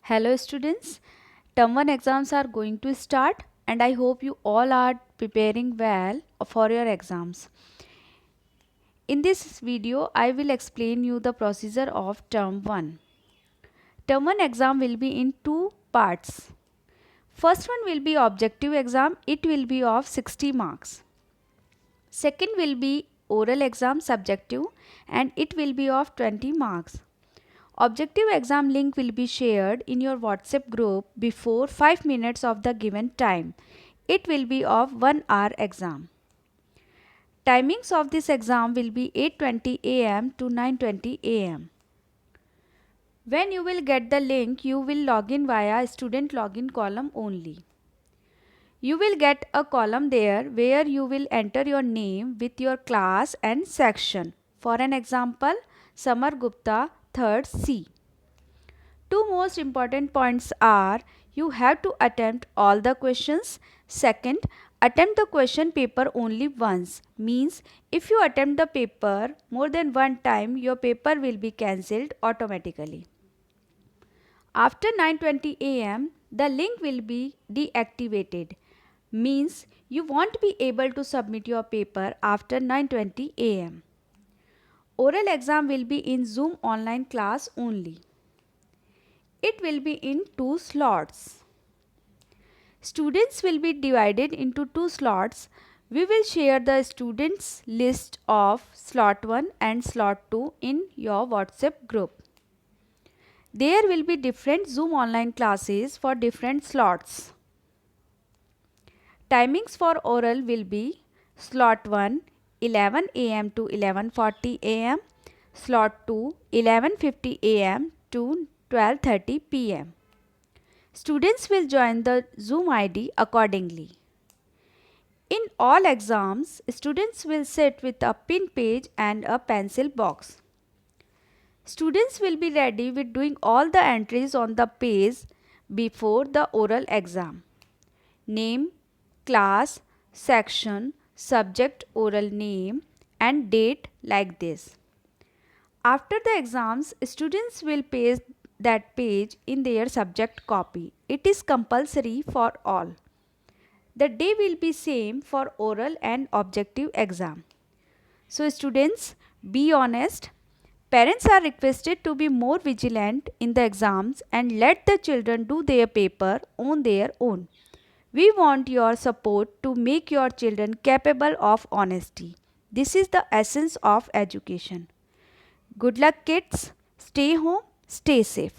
Hello students, term 1 exams are going to start and I hope you all are preparing well for your exams. In this video, I will explain you the procedure of term 1. Term 1 exam will be in two parts. First one will be objective exam, it will be of 60 marks. Second will be oral exam subjective and it will be of 20 marks. Objective exam link will be shared in your WhatsApp group before 5 minutes of the given time. It will be of 1 hour exam. Timings of this exam will be 8:20 am to 9:20 am. When you will get the link, you will log in via student login column only. You will get a column there where you will enter your name with your class and section. For an example, Samar Gupta, 3rd C. Two most important points are you have to attempt all the questions. Second, attempt the question paper only once. Means if you attempt the paper more than one time, your paper will be cancelled automatically. After 9:20 am, the link will be deactivated. Means you won't be able to submit your paper after 9:20 am. Oral exam will be in Zoom online class only. It will be in two slots. Students will be divided into two slots. We will share the students list of slot 1 and slot 2 in your WhatsApp group. There will be different Zoom online classes for different slots. Timings for oral will be slot 1 11 am to 11:40 am, slot 2 11:50 am to 12:30 pm. Students will join the Zoom ID accordingly. In all exams, students will sit with a pin page and a pencil box. Students will be ready with doing all the entries on the page before the oral exam. Name, class, section, subject, oral name and date like this. After the exams, students will paste that page in their subject copy. It is compulsory for all. The day will be same for oral and objective exam. So students, be honest. Parents are requested to be more vigilant in the exams and let the children do their paper on their own. We want your support to make your children capable of honesty. This is the essence of education. Good luck kids. Stay home. Stay safe.